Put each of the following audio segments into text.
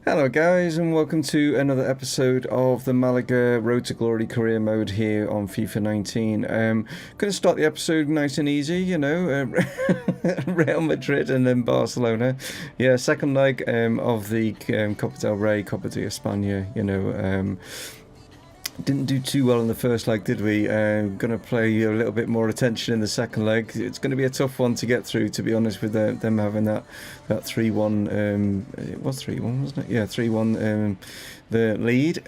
Hello guys, and welcome to another episode of the Malaga Road to Glory career mode here on FIFA 19. Going to start the episode nice and easy, you know, Real Madrid and then Barcelona. Yeah, second leg of the Copa del Rey, Copa De Espana, you know. Didn't do too well in the first leg, did we? Going to play a little bit more attention in the second leg. It's going to be a tough one to get through, to be honest, with them having that 3-1. It was 3-1, wasn't it? Yeah, 3-1. The lead.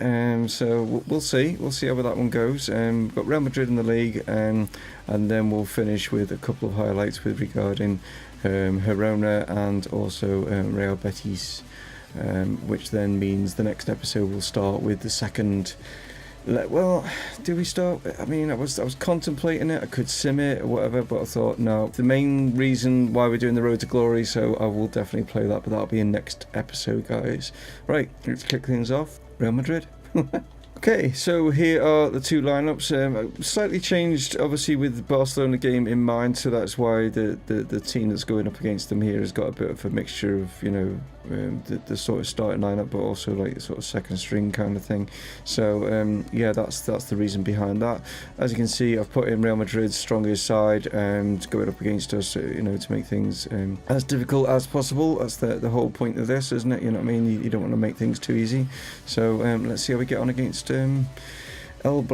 So we'll see. We'll see how that one goes. We've got Real Madrid in the league, and then we'll finish with a couple of highlights with regarding Girona and also Real Betis, which then means the next episode will start with the second. Well, do we start? I mean, I was contemplating it. I could sim it or whatever, but I thought no. The main reason why we're doing the Road to Glory, so I will definitely play that, but that'll be in next episode, guys. Right, let's kick things off. Real Madrid. Okay, so here are the two lineups. Slightly changed, obviously, with the Barcelona game in mind, so that's why the team that's going up against them here has got a bit of a mixture of, you know, the sort of starting lineup, but also like sort of second string kind of thing. So yeah, that's the reason behind that. As you can see, I've put in Real Madrid's strongest side to go up against us, you know, to make things as difficult as possible. That's the whole point of this, isn't it? You know what I mean? You don't want to make things too easy. So let's see how we get on against Los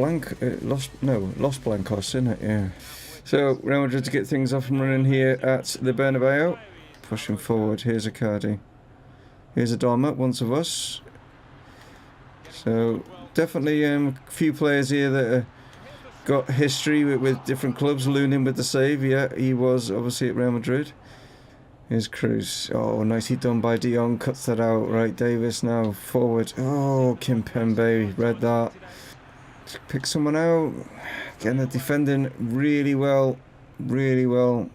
Blancos, isn't it? Yeah. So Real Madrid to get things off and running here at the Bernabeu. Pushing forward. Here's Icardi. Here's Adama, once of us. So definitely a few players here that got history with different clubs. Lunin with the save. Yeah, he was obviously at Real Madrid. Here's Cruz. Oh, nicely done by De Jong. Cuts that out. Right, Davis now forward. Oh, Kimpembe read that. Pick someone out. Getting the defending really well. Really well.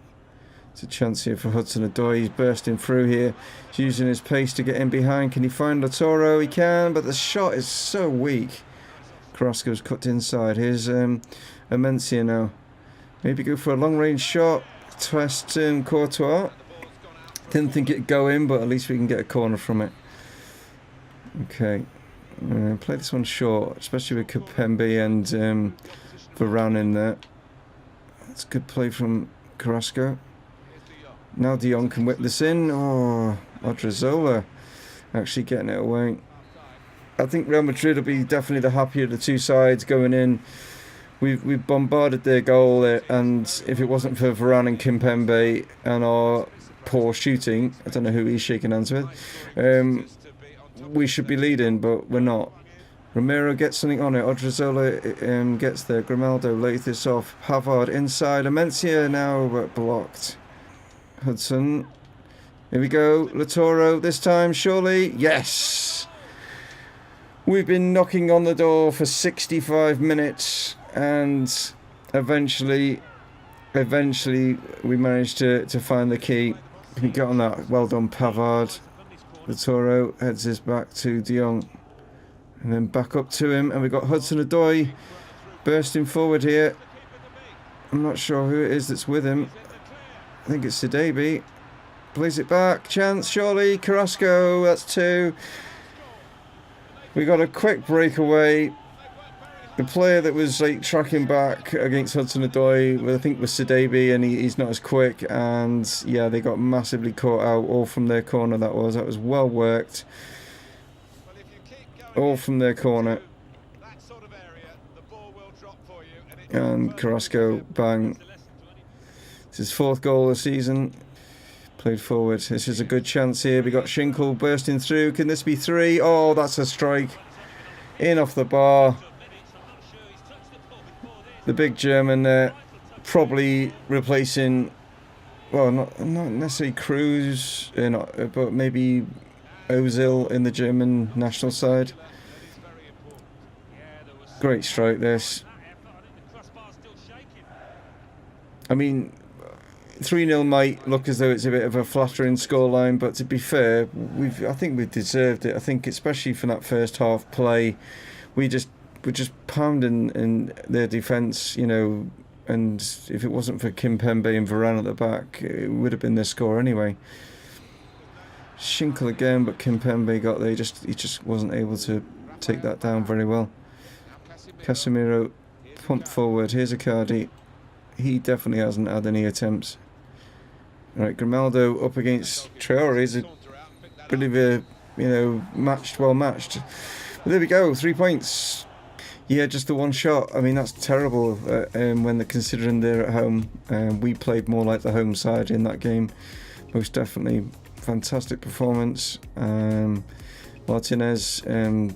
It's a chance here for Hudson-Odoi. He's bursting through here. He's using his pace to get in behind. Can he find Lautaro? He can, but the shot is so weak. Carrasco's cut inside. Here's Amencia now. Maybe go for a long-range shot. Test Courtois. Didn't think it'd go in, but at least we can get a corner from it. Okay. Play this one short, especially with Kimpembe and Varane in there. That's a good play from Carrasco. Now De Jong can whip this in. Oh, Odriozola actually getting it away. I think Real Madrid will be definitely the happier of the two sides going in. We've bombarded their goal, and if it wasn't for Varane and Kimpembe and our poor shooting, I don't know who he's shaking hands with, we should be leading, but we're not. Romero gets something on it. Odriozola gets there. Grimaldo lays this off. Pavard inside. Amencia now, but blocked. Hudson. Here we go. Lautaro this time, surely. Yes! We've been knocking on the door for 65 minutes, and eventually we managed to find the key. Can we get on that? Well done, Pavard. Lautaro heads this back to De Jong. And then back up to him. And we've got Hudson-Odoi bursting forward here. I'm not sure who it is that's with him. I think it's Sidibe. Plays it back. Chance, surely. Carrasco, that's two. We got a quick breakaway. The player that was like tracking back against Hudson-Odoi, I think was Sidibe, and he's not as quick. And yeah, they got massively caught out, all from their corner. That was well worked. All from their corner. And Carrasco, bang. It's his fourth goal of the season. Played forward. This is a good chance here. We got Schinkel bursting through. Can this be three? Oh, that's a strike. In off the bar. The big German there, probably replacing, well, not necessarily Cruz, but maybe Ozil in the German national side. Great strike this. I mean, 3-0 might look as though it's a bit of a flattering scoreline, but to be fair, I think we deserved it. I think especially for that first half play, we're just pounding in their defence, you know, and if it wasn't for Kimpembe and Varane at the back, it would have been their score anyway. Schinkel again, but Kimpembe got there. He just wasn't able to take that down very well. Casemiro pumped forward. Here's Icardi. He definitely hasn't had any attempts. Right, Grimaldo up against Traore. He's a bit of a, you know, well matched. But there we go, 3 points. Yeah, just the one shot. I mean, that's terrible when they're considering they're at home. We played more like the home side in that game. Most definitely. Fantastic performance. Martinez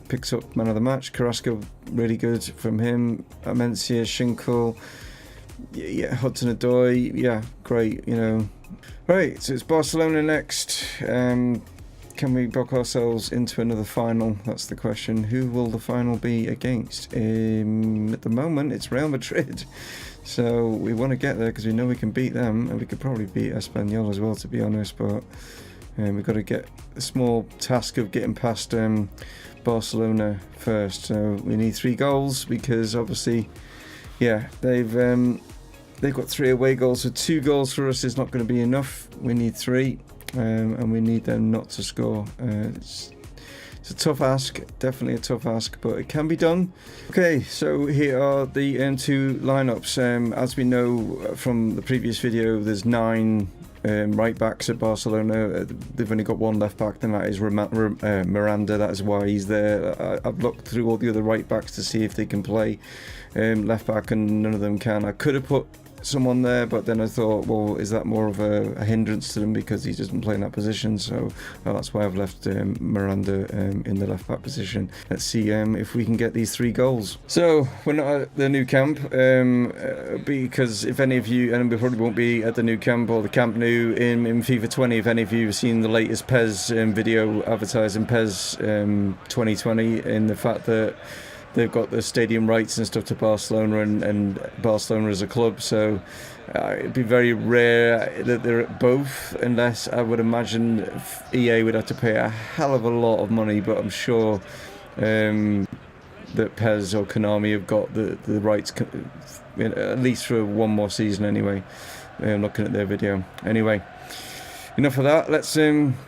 picks up man of the match. Carrasco, really good from him. Amencia, Schinkel, yeah, Hudson-Odoi, yeah, great, you know. Right, so it's Barcelona next. Can we book ourselves into another final? That's the question. Who will the final be against? At the moment, it's Real Madrid. So we want to get there because we know we can beat them, and we could probably beat Espanyol as well, to be honest. But we've got to get a small task of getting past Barcelona first. So we need 3 goals because obviously, yeah, they've got 3 away goals. So 2 goals for us is not going to be enough. We need 3. And we need them not to score. It's a tough ask, definitely a tough ask, but it can be done. Okay, so here are the 2 lineups. As we know from the previous video, there's 9 right backs at Barcelona. They've only got 1 left back, and that is Miranda. That is why he's there. I've looked through all the other right backs to see if they can play left back, and none of them can. I could have put someone there, but then I thought, well, is that more of a hindrance to them because he doesn't play in that position? So that's why I've left Miranda in the left back position. Let's see if we can get these 3 goals. So we're not at the new camp because if any of you, and we probably won't be at the new camp or the Camp Nou in FIFA 20, if any of you have seen the latest PES video advertising PES 2020, in the fact that they've got the stadium rights and stuff to Barcelona and Barcelona as a club, so it'd be very rare that they're at both, unless I would imagine EA would have to pay a hell of a lot of money, but I'm sure that PES or Konami have got the rights at least for 1 more season anyway. Looking at their video. Anyway, enough of that. Let's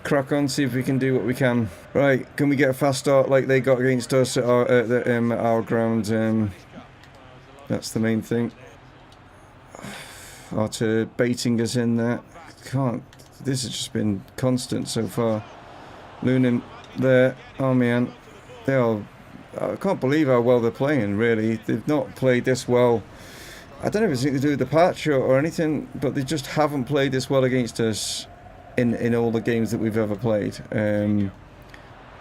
crack on, see if we can do what we can. Right, can we get a fast start like they got against us at our ground? That's the main thing. Arthur baiting us in there. Can't. This has just been constant so far. Lunin there. Oh man, they are. I can't believe how well they're playing. Really, they've not played this well. I don't know if it's anything to do with the patch or anything, but they just haven't played this well against us in all the games that we've ever played.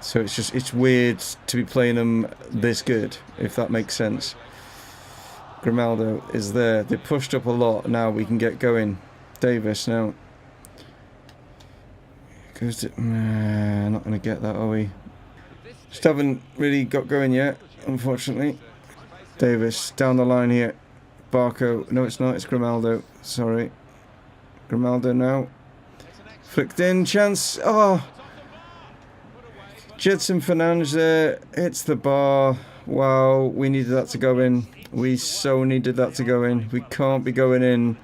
So it's weird to be playing them this good, if that makes sense. Grimaldo is there. They pushed up a lot. Now we can get going. Davis now. Goes to, not going to get that, are we? Just haven't really got going yet, unfortunately. Davis down the line here. Barco. No, it's not. It's Grimaldo. Sorry. Grimaldo now. Flicked in. Chance. Oh. Jedson Fernandes there. Hits the bar. Wow. We needed that to go in. We so needed that to go in. We can't be going in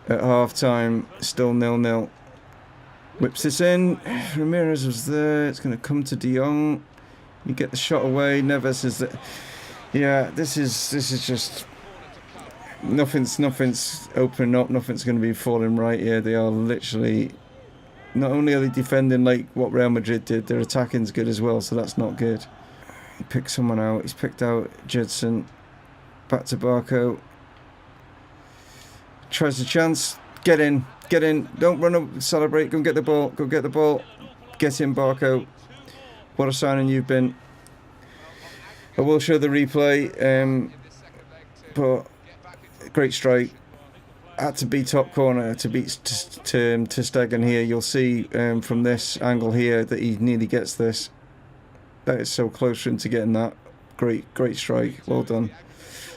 at half time. Still 0-0. Whips this in. Ramirez was there. It's going to come to De Jong. You get the shot away. Neves is there. Yeah, this is just nothing's opening up. Nothing's going to be falling right here. They are literally. Not only are they defending like what Real Madrid did, their attacking's good as well, so that's not good. He picked someone out. He's picked out Jedson. Back to Barco. Tries the chance. Get in. Get in. Don't run up. Celebrate. Go and get the ball. Go get the ball. Get in, Barco. What a signing you've been. I will show the replay. But great strike. Had to be top corner to beat to Stegen here. You'll see from this angle here that he nearly gets this. That is so close for him to getting that. Great strike. Well done.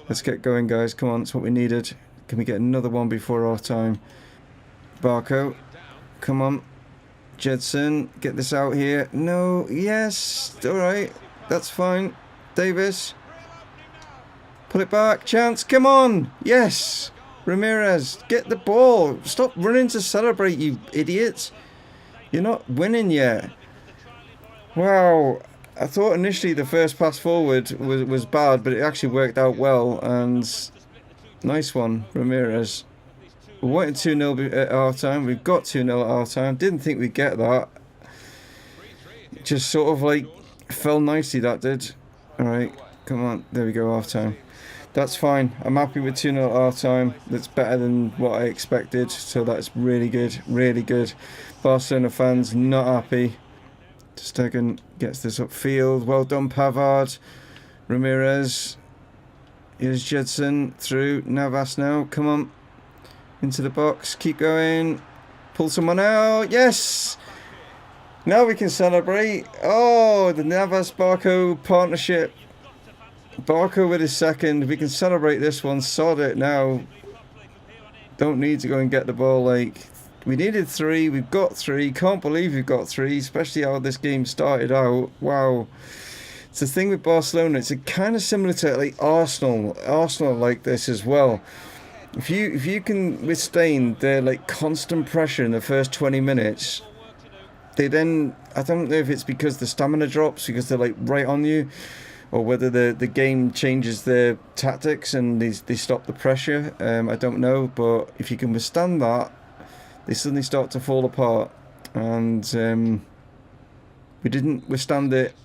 Let's get going, guys. Come on, that's what we needed. Can we get another one before our time? Barco. Come on. Jedson. Get this out here. No. Yes. All right. That's fine. Davis. Pull it back. Chance. Come on. Yes. Ramirez, get the ball. Stop running to celebrate, you idiots. You're not winning yet. Wow. I thought initially the first pass forward was bad, but it actually worked out well. And nice one, Ramirez. We wanted 2-0 at half time. We've got 2-0 at half time. Didn't think we'd get that. Just sort of like fell nicely, that did. Alright, come on. There we go, half time. That's fine. I'm happy with 2-0 at half time. That's better than what I expected. So that's really good. Really good. Barcelona fans not happy. Stegen gets this upfield. Well done, Pavard. Ramirez. Here's Jedson through. Navas now. Come on. Into the box. Keep going. Pull someone out. Yes! Now we can celebrate. Oh, the Navas-Barco partnership. Barco with his second. We can celebrate this one. Sod it now. Don't need to go and get the ball. Like, we needed 3. We've got 3. Can't believe we've got 3, especially how this game started out. Wow. It's the thing with Barcelona. It's kind of similar to like Arsenal. Arsenal like this as well. If you can withstand their like constant pressure in the first 20 minutes, they then, I don't know if it's because the stamina drops because they're like right on you, or whether the game changes their tactics and they stop the pressure. I don't know, but if you can withstand that, they suddenly start to fall apart. And we didn't withstand it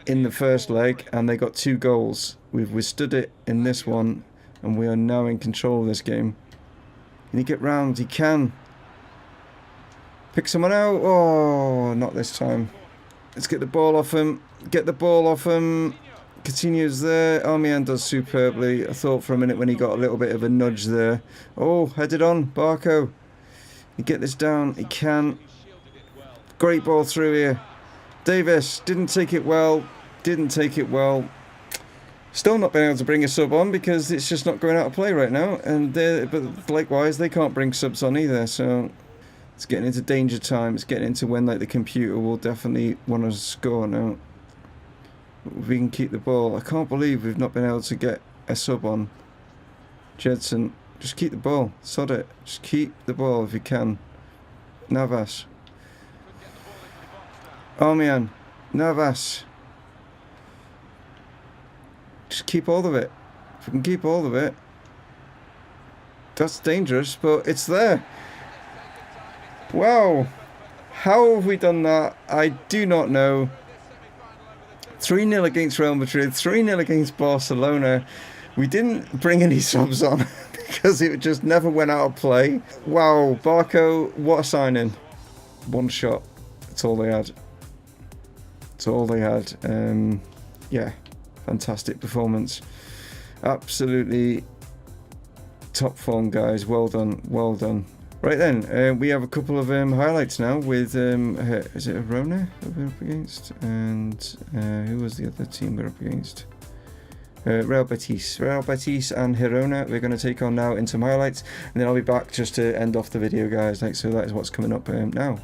in the first leg, and they got 2 goals. We've withstood it in this one, and we are now in control of this game. Can he get round? He can. Pick someone out. Oh, not this time. Let's get the ball off him. Get the ball off him. Coutinho's there. Armian does superbly. I thought for a minute when he got a little bit of a nudge there. Oh, headed on. Barco. He get this down. He can. Great ball through here. Davis didn't take it well. Didn't take it well. Still not been able to bring a sub on because it's just not going out of play right now. And but likewise, they can't bring subs on either. So it's getting into danger time. It's getting into when like the computer will definitely want to score now. We can keep the ball. I can't believe we've not been able to get a sub on. Jedson, just keep the ball. Sod it. Just keep the ball if you can. Navas. Armian. Navas. Just keep all of it. If we can keep all of it. That's dangerous, but it's there. Wow. How have we done that? I do not know. 3-0 against Real Madrid, 3-0 against Barcelona. We didn't bring any subs on because it just never went out of play. Wow, Barco, what a signing. 1 shot. That's all they had. That's all they had. Yeah, fantastic performance. Absolutely top form, guys. Well done, well done. Right then, we have a couple of highlights now with, is it Arona that we're up against? And who was the other team we're up against? Real Betis. Real Betis and Girona we're going to take on now in some highlights. And then I'll be back just to end off the video, guys. Like, so that is what's coming up now.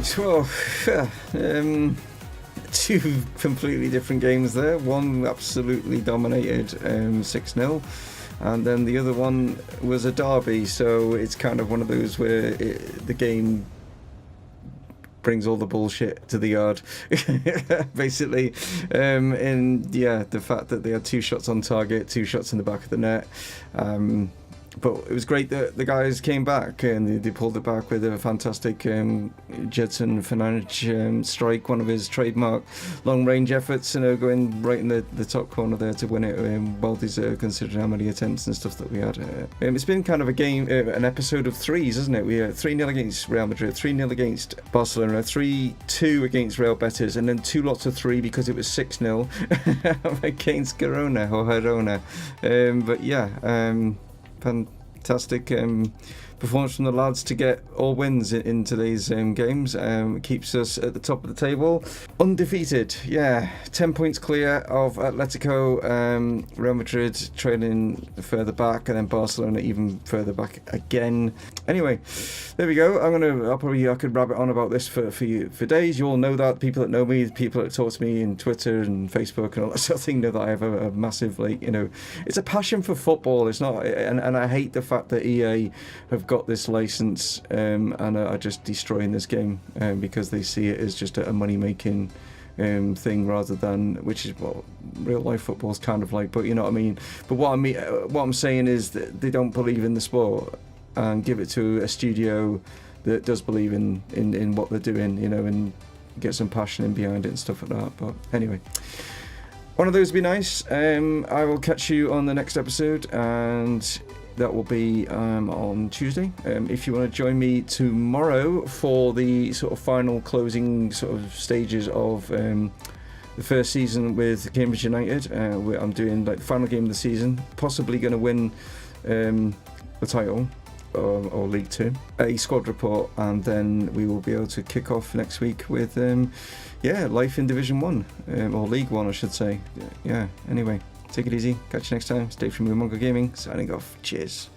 Right, well, two completely different games there. One absolutely dominated 6-0, and then the other one was a derby, so it's kind of one of those where the game brings all the bullshit to the yard, basically. And yeah, the fact that they had 2 shots on target, 2 shots in the back of the net. But it was great that the guys came back and they pulled it back with a fantastic Jedson Fernandes strike, one of his trademark long-range efforts, going right in the top corner there to win it. Well deserved, considering how many attempts and stuff that we had. It's been kind of a game, an episode of threes, isn't it? We had 3-0 against Real Madrid, 3-0 against Barcelona, 3-2 against Real Betis, and then 2 lots of 3 because it was 6-0 against Girona. But yeah, fantastic performance from the lads to get all wins in today's games. Keeps us at the top of the table, undefeated. Yeah, 10 points clear of Atletico, Real Madrid trailing further back, and then Barcelona even further back again. Anyway, there we go. I could rabbit on about this for you for days. You all know that. People that know me, people that talk to me in Twitter and Facebook and all that sort of thing, know that I have a massive, it's a passion for football. It's not, and I hate the fact that EA have got this license and are just destroying this game because they see it as just a money-making thing rather than, which is what real life football is kind of like. But you know what I mean. But what I'm saying is that they don't believe in the sport and give it to a studio that does believe in what they're doing, and get some passion in behind it and stuff like that. But anyway, one of those would be nice. I will catch you on the next episode, and that will be on Tuesday. If you want to join me tomorrow for the sort of final closing sort of stages of the first season with Cambridge United, I'm doing the final game of the season, possibly going to win the title or League 2, a squad report, and then we will be able to kick off next week with life in Division 1 or League 1, I should say. Yeah, anyway. Take it easy. Catch you next time. Stay from Mumongu Gaming. Signing off. Cheers.